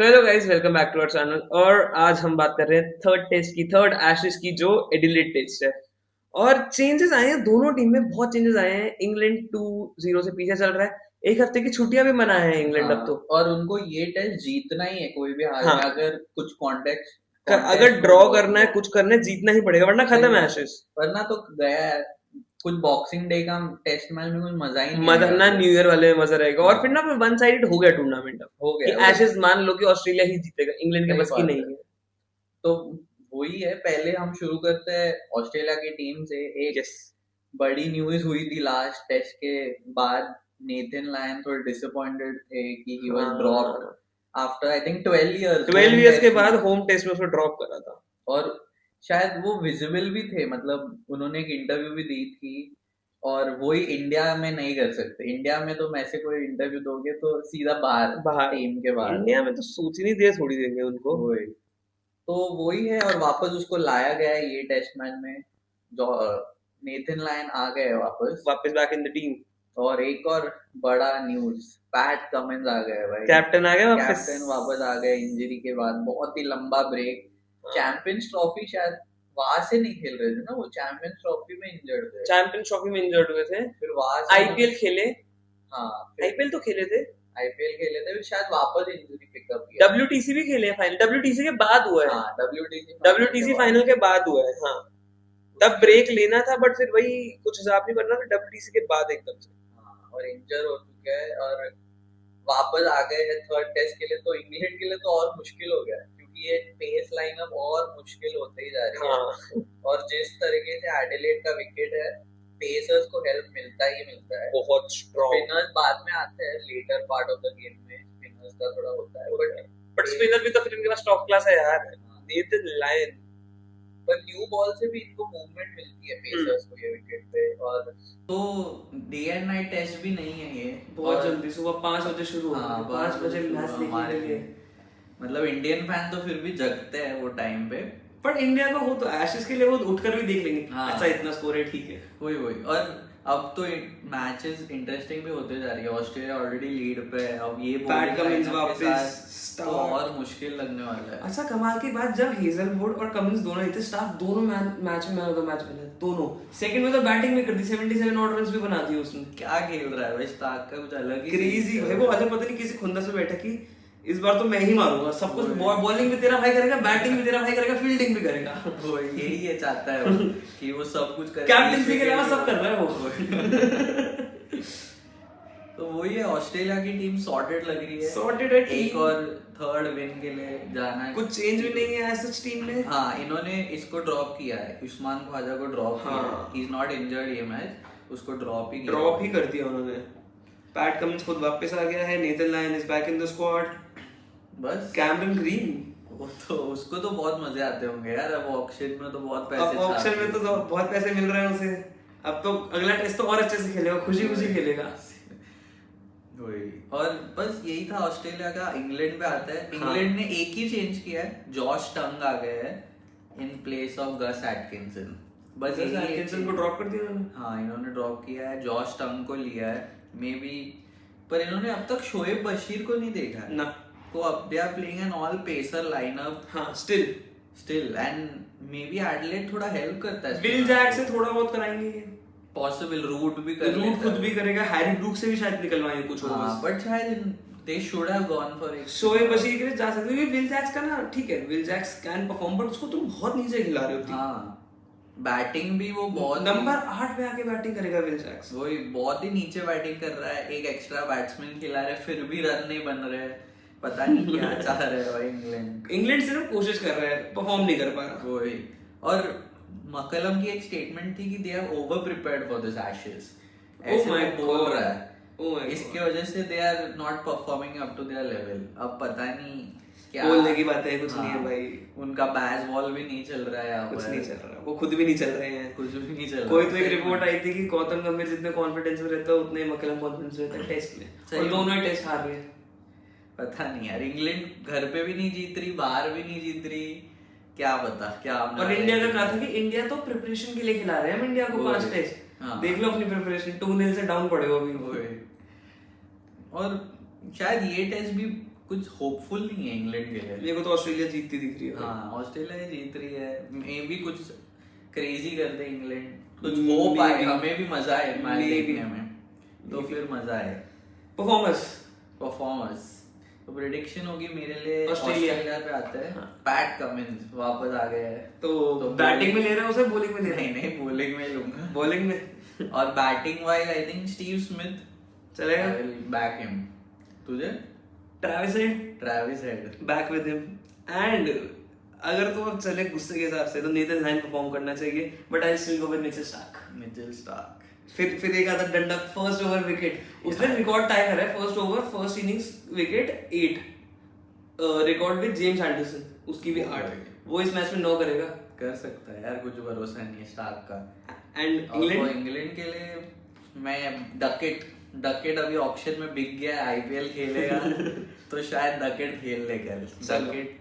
तो hello guys, welcome back to our channel. और आज हम बात कर रहे हैं थर्ड एशेज की, जो एडिलेड टेस्ट है। और चेंजेस आए हैं दोनों टीम में, बहुत चेंजेस आए हैं। इंग्लैंड 2-0 से पीछे चल रहा है। एक हफ्ते की छुट्टियां भी मनाए हैं इंग्लैंड अब तो। हाँ, और उनको ये टेस्ट जीतना ही है कोई भी हाल में, हाँ, अगर कुछ अगर कॉन्टेस्ट में ड्रॉ ड्रॉ करना है, किया है। कुछ करना है, जीतना ही पड़ेगा, वरना सही खत्म है बात है, एशेज। वरना तो गया है। कुछ बॉक्सिंग डे का टेस्ट मैच में कुछ मजा ही नहीं मजा आएगा ना, फिर। न्यू ईयर वाले में मजा रहेगा। और फिर हाँ, ना वन साइडेड हो गया टूर्नामेंट अब। हो कि गया वही। एशेज मान लो कि ऑस्ट्रेलिया ही जीतेगा, इंग्लैंड के सही बस की बात नहीं है। है। तो वही है, पहले हम शुरू करते हैं ऑस्ट्रेलिया की टीम से। एक यस। बड़ी न्यूज हुई थी लास्ट टेस्ट के बाद। नेथन लायन थोड़े डिसअपॉइंटेड थे कि ही वाज ड्रॉप्ड हाँ, after I think 12 years 12 home years के टेस्ट बाद में। होम टेस्ट में उसको ड्रॉप करा था। और शायद वो विजिबल भी थे, मतलब उन्होंने एक इंटरव्यू भी दी थी। और वही इंडिया में नहीं कर सकते। इंडिया में तो ऐसे कोई इंटरव्यू दोगे तो सीधा बाहर, बाहर। टीम के बाहर। इंडिया में तो सोचने दे, थोड़ी देंगे उनको। वही, तो वही है। और वापस उसको लाया गया है ये टेस्ट मैच में। जो नेथन लायन आ गए वापस। वापस बैक इन द टीम। और एक और बड़ा न्यूज, पैट कमिंस आ गए भाई। कैप्टन आ गया वापस। कैप्टन वापस आ गए इंजरी के बाद, बहुत ही लंबा ब्रेक। चैंपियंस ट्रॉफी शायद वहां से नहीं खेल रहे थे ना, वो चैंपियंस ट्रॉफी में इंजर्ड थे। चैंपियंस ट्रॉफी में इंजर्ड हुए थे। फिर वहां से उन्होंने, आईपीएल खेले। हाँ, फिर आईपीएल तो खेले थे। आईपीएल खेले थे, फिर शायद वापस इंजरी पिकअप किया। डब्ल्यूटीसी भी खेले हैं। फाइनल डब्ल्यूटीसी के बाद हुआ है। हाँ, डब्ल्यूटीसी फाइनल के डब्ल्यूटीसी बाद। फाइनल के बाद हुआ है, हाँ। तब उसके, ब्रेक लेना था, बट फिर वही कुछ हिसाब नहीं बनना था डब्ल्यूटीसी के बाद एकदम से। हाँ, और इंजर हो चुके हैं और वापस आ गए हैं थर्ड टेस्ट के लिए। तो इंग्लैंड के लिए तो और मुश्किल हो गया है, क्योंकि ये पेस लाइनअप और मुश्किल होते ही जा रही है। हाँ, और जिस तरीके से एडिलेड का विकेट है, पेसर्स को हेल्प मिलता ही मिलता है। बहुत स्ट्रॉन्ग। स्पिनर्स बाद में आते हैं, later part of the game में स्पिनर्स का थोड़ा होता है, बट बट स्पिनर भी तो फिर इनके पास टॉप क्लास है यार। Nathan Lyon. पर न्यू बॉल से भी इनको मूवमेंट मिलती है पेसर्स को ये विकेट पे। और तो डे एंड नाइट टेस्ट भी नहीं है ये। बहुत जल्दी सुबह 5 बजे शुरू होगा। हाँ, 5 बजे शुरू मैच देखने हमारे के लिए। लिए। मतलब इंडियन फैन तो फिर भी जगते हैं वो टाइम पे। बट इंडिया का हो तो एशेज के लिए वो उठकर भी देख लेंगे। हाँ, अच्छा, इतना स्कोर है, ठीक है। वही वही। और अब तो मैचेस इंटरेस्टिंग भी होते जा रही है। ऑस्ट्रेलिया ऑलरेडी लीड पे है, अब ये पैट कमिंस lineup के वापस साथ तो और मुश्किल लगने वाला है। अच्छा, कमाल की बात, जब हेजलवुड और कमिंस दोनों ही थे, स्टार्क दोनों मैच में मैन ऑफ द मैच बने दोनों। सेकंड में तो बैटिंग भी कर दी, 77 ऑट रन्स भी बना दिए उसने। क्या खेल रहा है भाई, स्टार्क का कुछ अलग ही क्रेजी भाई। वो अलग, पता नहीं किसी खुंदस में बैठा कि इस बार तो मैं ही मारूंगा सब कुछ। बॉलिंग भी तेरा भाई करेगा, बैटिंग भी तेरा भाई करेगा, फील्डिंग भी करेगा। वो यही ये चाहता है वो, कि वो सब कुछ करे। कैप्टनसी के अलावा सब कर रहा है वो। तो वही है, ऑस्ट्रेलिया की टीम सॉर्टेड लग रही है। सॉर्टेड है एक टीम। और थर्ड विन के लिए जाना है। कुछ चेंज भी नहीं है ऐसा टीम में। हाँ, इन्होंने इसको ड्रॉप किया है, उस्मान ख्वाजा को ड्रॉप किया है। ही इज नॉट इंजर्ड ये मैच, उसको ड्रॉप ही कर दिया उन्होंने। पैट कमिंस खुद वापस आ गया है। Nathan Lyon is back in the squad. बस। कैमरन ग्रीन, वो तो उसको तो बहुत मजे आते होंगे यार। अब ऑक्शन में तो बहुत पैसे, अब ऑक्शन में तो बहुत पैसे मिल रहे हैं उसे। अब तो अगला टेस्ट तो और अच्छे से खेलेगा, खुशी खुशी खेलेगा। वही। और बस यही था ऑस्ट्रेलिया का। इंग्लैंड पे आता है। इंग्लैंड ने एक ही चेंज किया है, जॉश टंग आ गए हैं in place of Gus Atkinson. बस एटकिंसन को ड्रॉप कर दिया उन्होंने। हाँ, इन्होंने ड्रॉप किया है, जॉश टंग को लिया है मे बी। पर इन्होंने अब तक शोएब बशीर को नहीं देखा है ना। तो अब they are playing an all pacer lineup. हाँ, still and maybe Adelaide थोड़ा हेल्प करता है। विल जैक से थोड़ा बहुत कराएंगे। पॉसिबल रूट भी कर रूट खुद भी करेगा। हैरी ब्रूक से भी शायद निकलवाएंगे कुछ और। बट शायद they should have gone for एक शोएब बशीर के लिए जा सकते हो। विल जैक्स का ना ठीक है, Will Jacks can perform, but उसको तुम बहुत नीचे खिला रहे हो। हाँ, बैटिंग भी वो बहुत नंबर 8 पे आके बैटिंग करेगा विल जैक्स। वही बहुत ही नीचे बैटिंग कर रहा है। एक एक्स्ट्रा बैट्समैन खिला रहे, फिर भी रन नहीं बन रहे। पता नहीं क्या चाह रहे हैं भाई इंग्लैंड सिर्फ कोशिश कर रहा है, परफॉर्म नहीं कर पा रहा। वही। और मकलम की एक स्टेटमेंट थी कि they are over prepared for this Ashes, ऐसे वो बोल रहा है। इसके वजह से they are not performing up to their level. अब पता नहीं क्या बोलने की बात है, कुछ नहीं है भाई। उनका बैज बॉल भी नहीं चल रहा है यहाँ कुछ पर। नहीं चल रहा, वो खुद भी नहीं चल रहे हैं। कुछ भी नहीं चल रहा। कोई तो एक रिपोर्ट आई थी कि गौतम गंभीर जितने कॉन्फिडेंस में रहता है उतने मकलम कॉन्फिडेंस में रहता है टेस्ट में, और दोनों ही टेस्ट हार रहे हैं। पता नहीं यार, इंग्लैंड घर पे भी नहीं जीत रही, बाहर भी नहीं जीत रही, क्या बता क्या। और इंडिया का कहा था कि इंडिया तो प्रिपरेशन के लिए खिला रहे हैं हम इंडिया को 5 टेस्ट। देख लो अपनी प्रिपरेशन, 2-0 से डाउन पड़े हो अभी। और शायद ये टेस्ट भी कुछ होपफुल नहीं है इंग्लैंड के लिए। मेरे को तो ऑस्ट्रेलिया जीतती दिख रही है। हाँ ऑस्ट्रेलिया ही जीत रही है, मे भी कुछ क्रेजी कर दे इंग्लैंड, कुछ हो पाए, हमें भी मजा आए मैच देखने में, तो फिर मजा आए। परफॉर्मेंस तो प्रेडिक्शन होगी मेरे लिए ऑस्ट्रेलिया पे आते हैं। पैट कमिंस वापस आ गए हैं, तो बैटिंग में ले रहे हो उसे, बॉलिंग में ले रहे? नहीं बॉलिंग में लूंगा। बॉलिंग में और batting wise I think Steve Smith चलेगा, आई विल बैक हिम। तुझे? Travis head back with him. And अगर तो अब चले गुस्से के हिसाब से तो नेथन लाइन परफॉर्म करना चाहिए, but I still go with Mitchell Starc. फिर एक आधा डंडा, फर्स्ट ओवर विकेट, उसने रिकॉर्ड टाई करा है, first over first innings wicket 8, record with James Anderson, उसकी भी 8, वो इस मैच में 9 करेगा। कर सकता है यार, कुछ भरोसा नहीं है स्टार्क का। एंड इंग्लैंड के लिए मैं डकेट अभी ऑक्शन में बिक गया, आईपीएल खेलेगा तो शायद डकेट खेल लेगा, Duckett.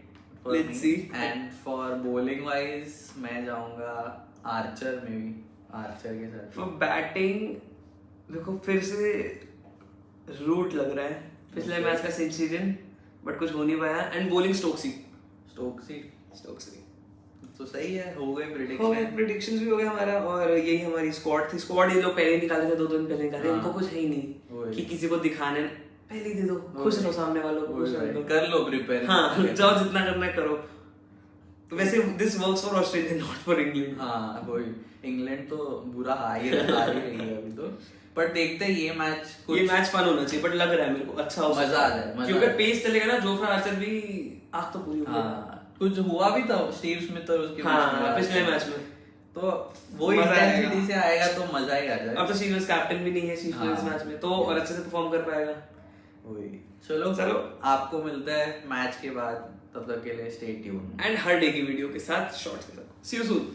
Let's see. And for bowling wise मैं जाऊंगा आर्चर में भी, आर्चर के साथ। फॉर बैटिंग देखो फिर से रूट लग रहा है, पिछले मैच का सीजन, बट कुछ हो नहीं पाया। एंड बॉलिंग स्टोक्सी तो सही है, हो गए प्रेडिक्शंस भी हो गए हमारा, और यही हमारी स्क्वाड थी। स्क्वाड ये लोग पहले निकाले थे, 2 दिन पहले निकाले, इनको कुछ है ही नहीं कि किसी को दिखाने, पहले ही दे दो, खुश रहो, सामने वालों को खुश रहो, कर लो प्रिपेयर। हाँ जाओ जितना करना है करो। तो वैसे this works for Australia not for England. हाँ वही, इंग्लैंड तो बुरा हार ही रही है अभी तो, पर देखते हैं ये मैच फन होना चाहिए, बट लग रहा है मेरे को अच्छा हो, मजा आ जाए, क्योंकि पेस चलेगा ना। जोफ्रा आर्चर भी आग तो पूरी होगी। कुछ हुआ भी था स्टीव स्मिथ और उसके पिछले मैच में, तो वो इंटेंसिटी से आएगा तो मजा ही आ जाएगा। अब तो सीरियस कैप्टन भी नहीं है इस मैच में, तो और अच्छे से परफॉर्म कर पाएगा। वही, चलो आपको मिलता है मैच के बाद, तब तक के लिए stay tuned and her day की वीडियो के साथ, शॉर्ट्स के साथ। सी यू सून।